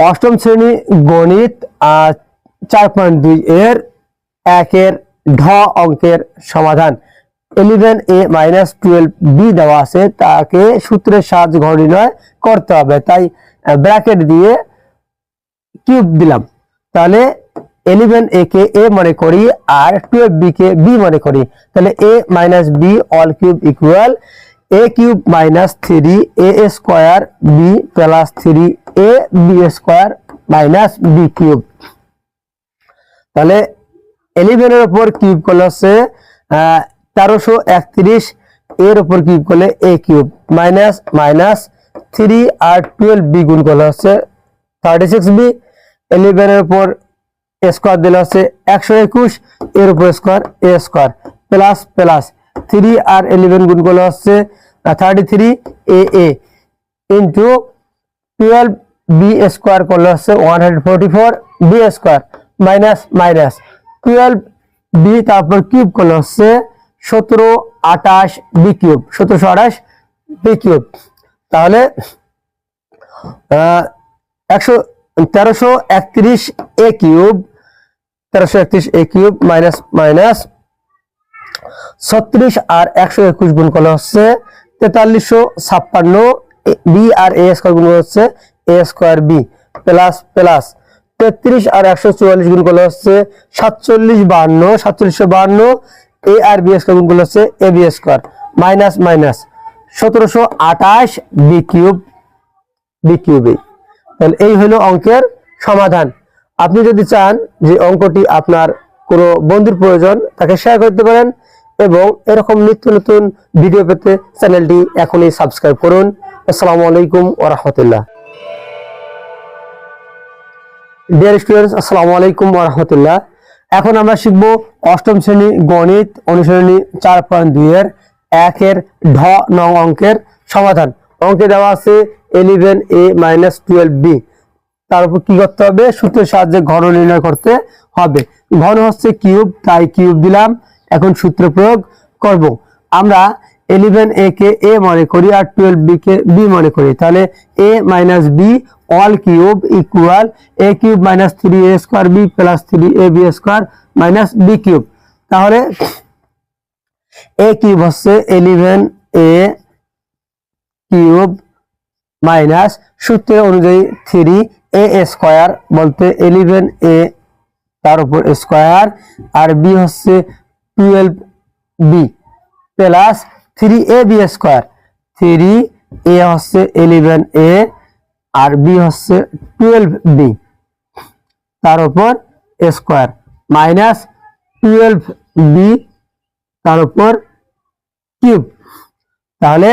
অষ্টম শ্রেণী গণিত 4.2 এর 1 ঢ অঙ্কের সমাধান। 11a - 12b দেওয়া আছে, তাকে সূত্রের সাহায্যে ঘর নির্ণয় করতে হবে, তাই ব্র্যাকেট দিয়ে কিউব দিলাম। তাহলে 11a কে a মনে করি আর 12b কে b মনে করি। তাহলে a - b all cube equal a cube - 3a square b plus 3ab square minus b cube. তাহলে 11 এর উপর কিউব করলে হচ্ছে 1331, এর উপর কিউব করলে a কিউব মাইনাস মাইনাস 3 আর 12b গুণ করলে হচ্ছে 36b। 11 এর উপর স্কয়ার দিলে হচ্ছে 121, এর উপর square a square plus plus 3 আর 11 গুণ করলে হচ্ছে 33a ইনটু 12b স্কয়ার করলে হচ্ছে 144b square minus minus 12b তারপর কিউব করলে হচ্ছে 1728b কিউব 1728b কিউব। তাহলে 1331a cube 1331a cube minus minus 36 আর 121 গুণ করলে হচ্ছে 4356 b আর a স্কয়ার গুণ হচ্ছে a square b plus plus 33 আর 144 গুণ করলে হচ্ছে 4752 a আর b স্কয়ার গুণ করলে হচ্ছে a b square minus minus 1728 b cube b কিউবে। তাহলে এই হলো অঙ্কের সমাধান। আপনি যদি চান যে অঙ্কটি আপনার কোনো বন্ধুর প্রয়োজন, তাকে শেয়ার করতে পারেন এবং এরকম নিত্য নতুন ভিডিও পেতে চ্যানেলটি এখনই সাবস্ক্রাইব করুন। আসসালামু আলাইকুম ওয়া রাহমাতুল্লাহ। ডিয়ার স্টুডেন্টস, আসসালামু আলাইকুম ওয়া রাহমাতুল্লাহ। এখন আমরা শিখব অষ্টম শ্রেণী গণিত অনুশীলনী 4.2 এর 1 ঢ নং অঙ্কের সমাধান। অঙ্কে দেওয়া আছে 11a - 12b, তার উপর কি করতে হবে? সূত্রের সাহায্যে ঘন নির্ণয় করতে হবে। ঘন হচ্ছে কিউব, তাই কিউব দিলাম। এখন সূত্র প্রয়োগ করব। আমরা 11a কে a মনে করি আর 12b কে b মনে করি। তাহলে a - b all cube equal a cube - 3a square b plus 3ab square minus b cube. তাহলে a কিউব হচ্ছে 11a কিউব মাইনাস সূত্র অনুযায়ী 3a স্কয়ার বলতে 11a তার উপর স্কয়ার আর b হচ্ছে 12b plus 3ab square. 3a হচ্ছে 11a আর b হচ্ছে 12b তার উপর স্কয়ার মাইনাস 12b তার উপর কিউব। তাহলে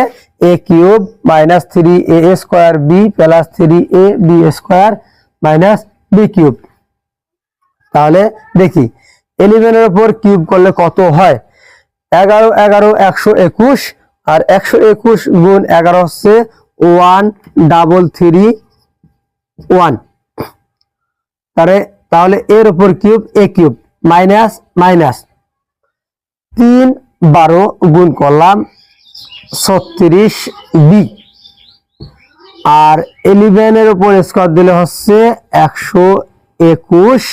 a cube minus 3a square b plus 3ab square minus b cube. তাহলে দেখি 11 এর উপর কিউব করলে কত হয়? 11 11 121 আর 121 গুণ 11 হচ্ছে 1331। তাহলে এর উপর cube a cube minus minus 3 12 গুণ করলাম 36b আর 11 এর উপর স্কয়ার দিলে হচ্ছে 121,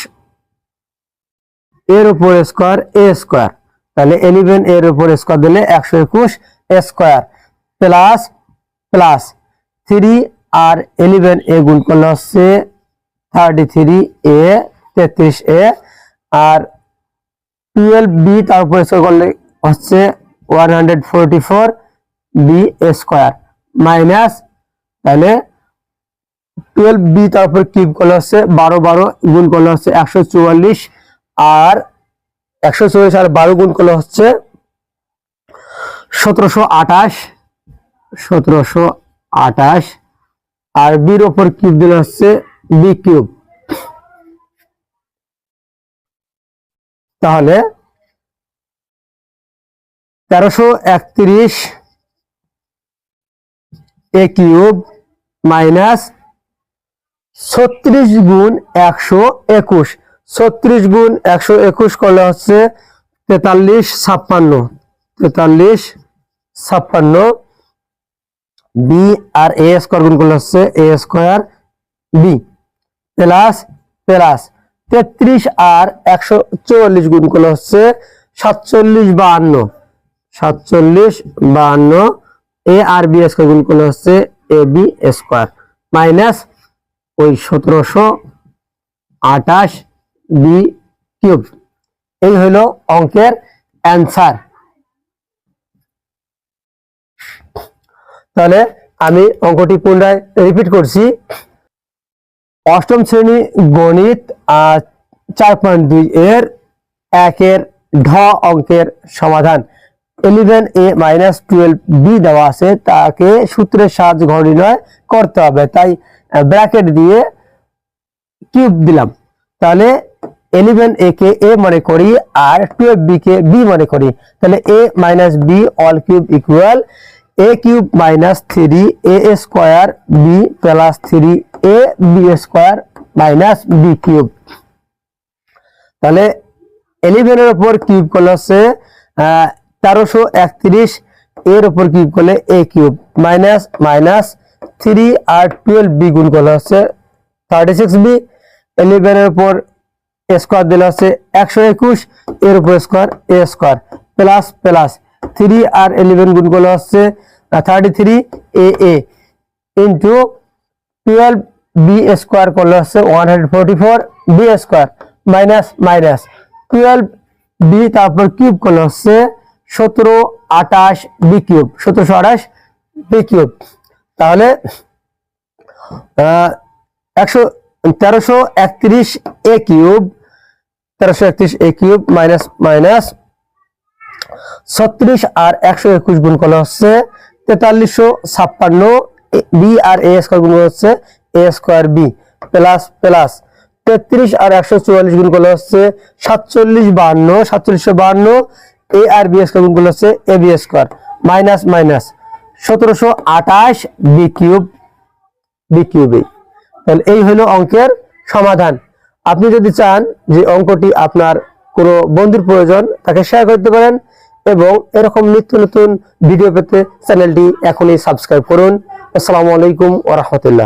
এর উপর স্কয়ার a স্কয়ার। তাহলে 11 এর উপর স্কয়ার দিলে 121 স্কয়ার প্লাস প্লাস 3 আর 11a গুণ করলে হচ্ছে 33a 33a আর 12b তার উপর স্কয়ার করলে হচ্ছে 144b স্কয়ার মাইনাস তাহলে 12b তার উপর কিউব করলে হচ্ছে 12 12 গুণ করলে হচ্ছে 144 আর 144 আর 12 গুণ করলে হচ্ছে 1728 আর b এর উপর কিউব দিলে হচ্ছে b কিউব। তাহলে 1331 a কিউব মাইনাস 36 গুণ 121, 36 গুণ 121 করলে হচ্ছে 43 56 b আর a স্কয়ার গুণ করলে হচ্ছে a square b plus plus 33 আর 144 গুণ করলে হচ্ছে 47 52 এ আর বি স্কয়ার গুণ করলে হচ্ছে এ বি স্কয়ার মাইনাস ওই 1728 বি কিউব। এই হলো অঙ্কের অ্যান্সার। তাহলে আমি অঙ্কটি পুনরায় রিপিট করছি। অষ্টম শ্রেণী গণিত 4.2 এর 1 এর ঢ অঙ্কের সমাধান 11a - 12b দেওয়া আছে, তাকে সূত্রের সাহায্যে ঘর নির্ণয় করতে হবে, তাই ব্র্যাকেট দিয়ে কিউব দিলাম। তাহলে 11a কে a মনে করি আর 12b কে b মনে করি, তাহলে a - b all cube equal a cube minus 3a square b plus 3a b square minus b cube. তাহলে 11 এর উপর কিউব করলে হচ্ছে 1331, এর উপর কিউব করলে a কিউব মাইনাস মাইনাস 3 আর 12b গুণ করলে হচ্ছে 36b। 11 এর উপর স্কয়ার দিলে হচ্ছে 121, এর উপর square a square plus plus 3 আর 11 গুণ করলে হচ্ছে 33a ইন্টু 12b স্কয়ার করলে হচ্ছে 144b square minus minus 12b তারপর কিউব করলে হচ্ছে 1728b কিউব 1728b কিউব। তাহলে 1331a কিউব মাইনাস মাইনাস 36 আর 121 গুণ করলে হচ্ছে 4356 বি আর a স্কয়ার গুণ করলে হচ্ছে a square b plus plus 33 আর 144 গুণ করলে হচ্ছে 4752 a আর b স্কয়ার গুণ করলে হচ্ছে a b square minus minus 1728 b cube. তাহলে এই হলো অঙ্কের সমাধান। আপনি যদি চান যে অঙ্কটি আপনার কোনো বন্ধুর প্রয়োজন, তাকে শেয়ার করতে পারেন এবং এরকম নিত্য নতুন ভিডিও পেতে চ্যানেলটি এখনই সাবস্ক্রাইব করুন। আসসালামু আলাইকুম ওয়া রাহমাতুল্লাহ।